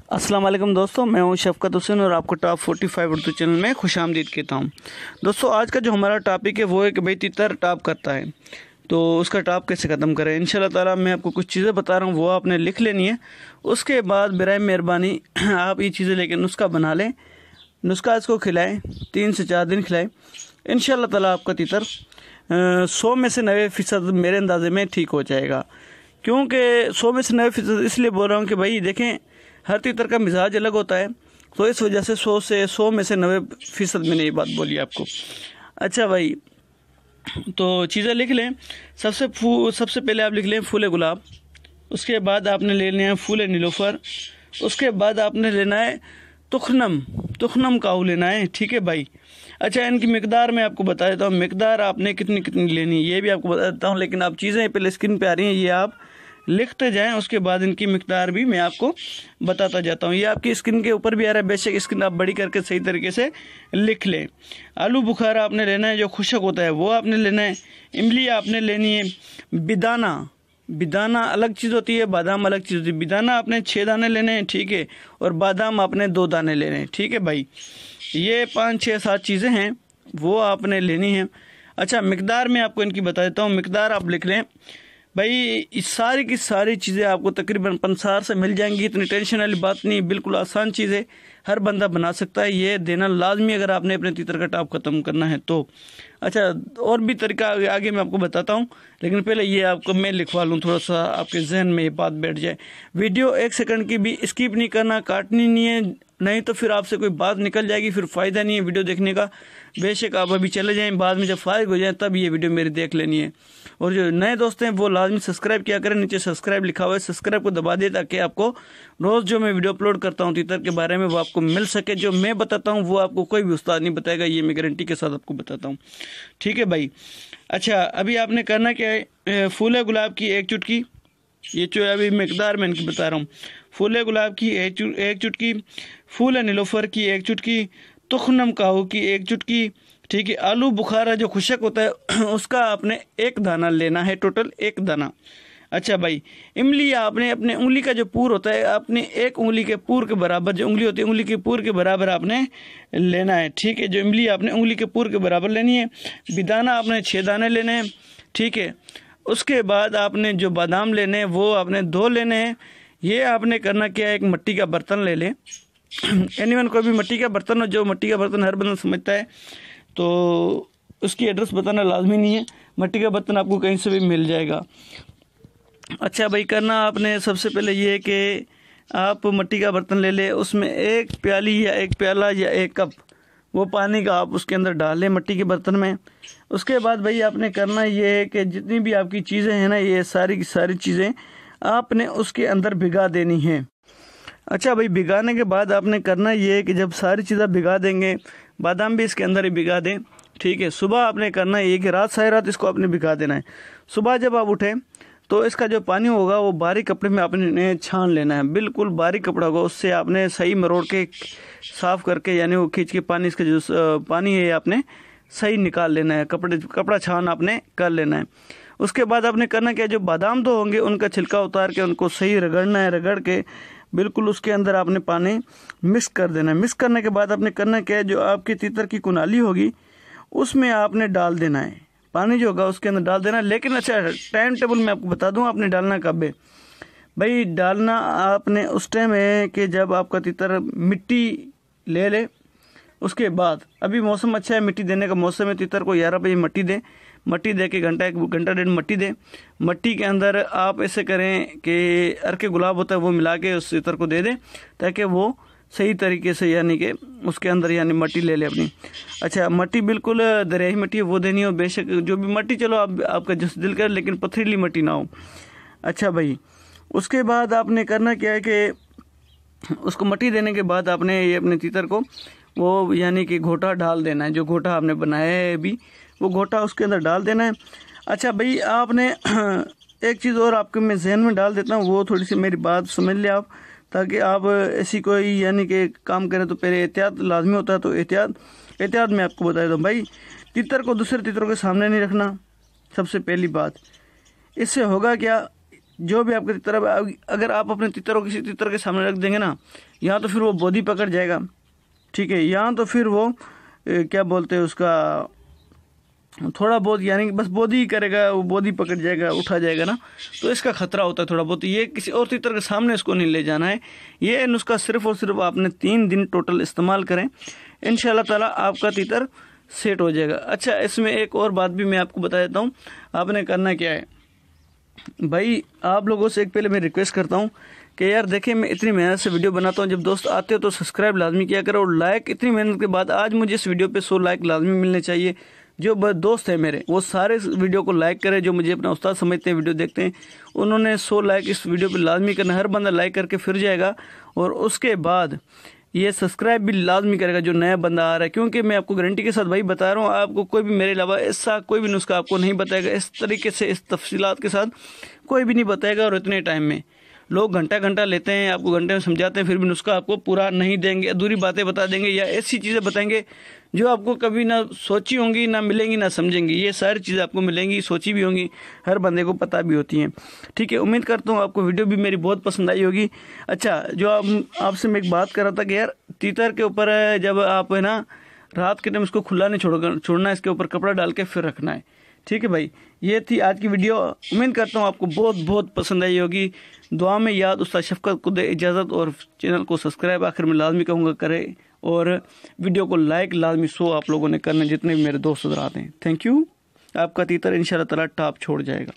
अस्सलाम वालेकुम दोस्तों, मैं हूं शफकत हुसैन और आपको टॉप 45 उर्दू चैनल में खुशामदीद कहता हूं। दोस्तों, आज का जो हमारा टॉपिक है वो है कि भाई तितर टॉप करता है तो उसका टॉप कैसे ख़त्म करें। इंशाल्लाह ताला मैं आपको कुछ चीज़ें बता रहा हूं, वो आपने लिख लेनी है। उसके बाद बिराए मेहरबानी आप ये चीज़ें लेकर नुस्खा बना लें। नुस्खा इसको खिलाएँ, 3 से 4 दिन खिलाएँ। इंशाल्लाह ताला आपका तितर 100 में से 90% मेरे अंदाजे में ठीक हो जाएगा। क्योंकि 100 में से 90% इसलिए बोल रहा हूँ कि भाई देखें, हर तितर का मिजाज अलग होता है, तो इस वजह से 100 में से 90% मैंने ये बात बोली आपको। अच्छा भाई, तो चीज़ें लिख लें। सबसे पहले आप लिख लें फूले गुलाब। उसके बाद आपने ले लेना है फूले नीलोफर। उसके बाद आपने लेना है तुखनम काऊ लेना है, ठीक है भाई। अच्छा, इनकी मिकदार मैं आपको बता देता हूँ। मिकदार आपने कितनी कितनी लेनी है ये भी आपको बता देता हूँ, लेकिन आप चीज़ें पहले स्क्रीन पे आ रही हैं, ये आप लिखते जाएं। उसके बाद इनकी मिकदार भी मैं आपको बताता जाता हूँ। ये आपकी स्क्रीन के ऊपर भी आ रहा है, बेशक स्क्रीन आप बड़ी करके सही तरीके से लिख लें। आलू बुखारा आपने लेना है, जो खुशक होता है वो आपने लेना है। इमली आपने लेनी है। बिदाना अलग चीज़ होती है, बादाम अलग चीज़ होती है। बिदाना आपने 6 दाने लेने हैं, ठीक है, और बादाम आपने 2 दाने लेने हैं, ठीक है भाई। ये 5, 6, 7 चीज़ें हैं, वो आपने लेनी है। अच्छा, मिकदार में आपको इनकी बता देता हूँ। मिकदार आप लिख लें भाई, इस सारी की सारी चीज़ें आपको तकरीबन 50 से मिल जाएंगी। इतनी टेंशन वाली बात नहीं, बिल्कुल आसान चीज़ है, हर बंदा बना सकता है। ये देना लाजमी अगर आपने अपने तितर का टॉप ख़त्म करना है तो। अच्छा, और भी तरीका आगे मैं आपको बताता हूँ, लेकिन पहले ये आपको मैं लिखवा लूँ, थोड़ा सा आपके जहन में ये बात बैठ जाए। वीडियो 1 सेकंड की भी स्किप नहीं करना, काटनी नहीं है, नहीं तो फिर आपसे कोई बात निकल जाएगी, फिर फ़ायदा नहीं है वीडियो देखने का। बेशक आप अभी चले जाएं, बाद में जब फारिग हो जाए तब ये वीडियो मेरी देख लेनी है। और जो नए दोस्त हैं वो लाजमी सब्सक्राइब किया करें, नीचे सब्सक्राइब लिखा हुआ है, सब्सक्राइब को दबा दे ताकि आपको रोज़ जो मैं वीडियो अपलोड करता हूँ तितर के बारे में वो आपको मिल सके। जो मैं बताता हूँ वो आपको कोई भी उस्ताद नहीं बताएगा, ये मैं गारंटी के साथ आपको बताता हूँ, ठीक है भाई। अच्छा, अभी आपने करना क्या है, फूले गुलाब की 1 चुटकी, ये जो अभी मिकदार मैं इनकी बता रहा हूँ। फूले गुलाब की 1 चुटकी, फूल नीलोफर की 1 चुटकी, तुखनम काहू की 1 चुटकी, ठीक है। आलू बुखारा जो खुशक होता है उसका आपने 1 दाना लेना है, टोटल 1 दाना। अच्छा भाई, इमली आपने अपने उंगली का जो पूर होता है, आपने 1 उंगली के पूर के बराबर, जो उंगली होती है उंगली के पूर के बराबर आपने लेना है, ठीक है। जो इमली आपने उंगली के पूर के बराबर लेनी है। बिदाना आपने 6 दाने लेने हैं, ठीक है। उसके बाद आपने जो बादाम लेने हैं वो आपने 2 लेने हैं। ये आपने करना क्या है, एक मिट्टी का बर्तन ले लें। एनीवन कोई भी मिट्टी का बर्तन हो, जो मिट्टी का बर्तन हर बंदा समझता है, तो उसकी एड्रेस बताना लाजमी नहीं है। मिट्टी का बर्तन आपको कहीं से भी मिल जाएगा। अच्छा भाई, करना आपने सबसे पहले ये है कि आप मिट्टी का बर्तन ले लें, उसमें 1 प्याली या 1 प्याला या 1 कप वो पानी का आप उसके अंदर डाल लें मिट्टी के बर्तन में। उसके बाद भाई आपने करना ये है कि जितनी भी आपकी चीज़ें हैं ना, ये सारी की सारी चीज़ें आपने उसके अंदर भिगा देनी है। अच्छा भाई, भिगाने के बाद आपने करना ये है कि जब सारी चीज़ें भिगा देंगे, बादाम भी इसके अंदर ही भिगा दें, ठीक है। सुबह आपने करना ये कि रात सारी रात इसको आपने भिगा देना है। सुबह जब आप उठें तो इसका जो पानी होगा वो बारीक कपड़े में आपने छान लेना है, बिल्कुल बारीक कपड़ा होगा, उससे आपने सही मरोड़ के साफ़ करके, यानी वो खींच के पानी, इसका जो पानी है आपने सही निकाल लेना है, कपड़ा छान आपने कर लेना है। उसके बाद आपने करना क्या, जो बादाम तो होंगे उनका छिलका उतार के उनको सही रगड़ना है, रगड़ के बिल्कुल उसके अंदर आपने पानी मिक्स कर देना है। मिक्स करने के बाद आपने करना क्या है, जो आपकी तितर की कुनाली होगी उसमें आपने डाल देना है, पानी जो होगा उसके अंदर डाल देना है। लेकिन अच्छा, टाइम टेबल मैं आपको बता दूं आपने डालना कब है भाई। डालना आपने उस टाइम है कि जब आपका तितर मिट्टी ले ले। उसके बाद अभी मौसम अच्छा है, मिट्टी देने का मौसम है, तितर को 11 बजे मट्टी दे के घंटा 1 घंटा 1.5 मट्टी दें। मट्टी के अंदर आप ऐसे करें कि अर्के गुलाब होता है वो मिला के उस तितर को दे दें, ताकि वो सही तरीके से, यानी कि उसके अंदर यानी मट्टी ले ले अपनी। अच्छा, मट्टी बिल्कुल दरियाई मट्टी है वो देनी हो, बेशक जो भी मट्टी, चलो आपका जिस दिल करे, लेकिन पथरीली मट्टी ना हो। अच्छा भाई, उसके बाद आपने करना क्या है कि उसको मट्टी देने के बाद आपने ये अपने तितर को वो यानी कि घोटा डाल देना है, जो घोटा आपने बनाया है अभी वो घोटा उसके अंदर डाल देना है। अच्छा भाई, आपने एक चीज़ और आपके मैं जहन में डाल देता हूँ, वो थोड़ी सी मेरी बात समझ लें आप, ताकि आप ऐसी कोई यानी कि काम करें तो पहले एहतियात लाजमी होता है। तो एहतियात मैं आपको बता देता हूँ भाई। तितर को दूसरे तितरों के सामने नहीं रखना, सबसे पहली बात। इससे होगा क्या, जो भी आपके तितर, अगर आप अपने तितर को किसी तितर के सामने रख देंगे ना, यहाँ तो फिर वो बोधी पकड़ जाएगा, ठीक है। यहाँ तो फिर वो क्या बोलते हैं उसका, थोड़ा बहुत यानी कि बस बोधी ही करेगा, वो बोधी पकड़ जाएगा, उठा जाएगा ना, तो इसका खतरा होता है थोड़ा बहुत। ये किसी और तितर के सामने इसको नहीं ले जाना है। ये नुस्खा सिर्फ और सिर्फ आपने 3 दिन टोटल इस्तेमाल करें, इंशाल्लाह ताला आपका तितर सेट हो जाएगा। अच्छा, इसमें एक और बात भी मैं आपको बता देता हूँ। आपने करना क्या है भाई, आप लोगों से एक पहले मैं रिक्वेस्ट करता हूँ कि यार देखिए, मैं इतनी मेहनत से वीडियो बनाता हूँ, जब दोस्त आते हो तो सब्सक्राइब लाजमी किया करो, और लाइक इतनी मेहनत के बाद आज मुझे इस वीडियो पे 100 लाइक लाजमी मिलने चाहिए। जो दोस्त है मेरे वो सारे इस वीडियो को लाइक करें, जो मुझे अपना उस्ताद समझते हैं, वीडियो देखते हैं, उन्होंने 100 लाइक इस वीडियो पे लाजमी करना। हर बंदा लाइक करके फिर जाएगा, और उसके बाद ये सब्सक्राइब भी लाजमी करेगा जो नया बंदा आ रहा है, क्योंकि मैं आपको गारंटी के साथ भाई बता रहा हूँ, आपको कोई भी मेरे अलावा ऐसा कोई भी नुस्खा आपको नहीं बताएगा इस तरीके से, इस तफसीलात के साथ कोई भी नहीं बताएगा। और इतने टाइम में लोग घंटा घंटा लेते हैं, आपको घंटे में समझाते हैं, फिर भी नुस्खा आपको पूरा नहीं देंगे, अधूरी बातें बता देंगे, या ऐसी चीज़ें बताएंगे जो आपको कभी ना सोची होंगी, ना मिलेंगी, ना समझेंगी। ये सारी चीज़ें आपको मिलेंगी, सोची भी होंगी, हर बंदे को पता भी होती हैं, ठीक है। उम्मीद करता हूँ आपको वीडियो भी मेरी बहुत पसंद आई होगी। अच्छा, जो आपसे मैं एक बात कर रहा था कि यार तीतर के ऊपर जब आप है ना रात के टाइम इसको खुला नहीं छोड़ना, इसके ऊपर कपड़ा डाल के फिर रखना है, ठीक है भाई। ये थी आज की वीडियो, उम्मीद करता हूँ आपको बहुत बहुत पसंद आई होगी। दुआ में याद उस्ताद शफकत को दे इजाज़त, और चैनल को सब्सक्राइब आखिर में लाजमी कहूँगा करें, और वीडियो को लाइक लाजमी 100 आप लोगों ने करना, जितने भी मेरे दोस्त हज़रात हैं। Thank you. आपका तीतर इंशाल्लाह ताला टॉप छोड़ जाएगा।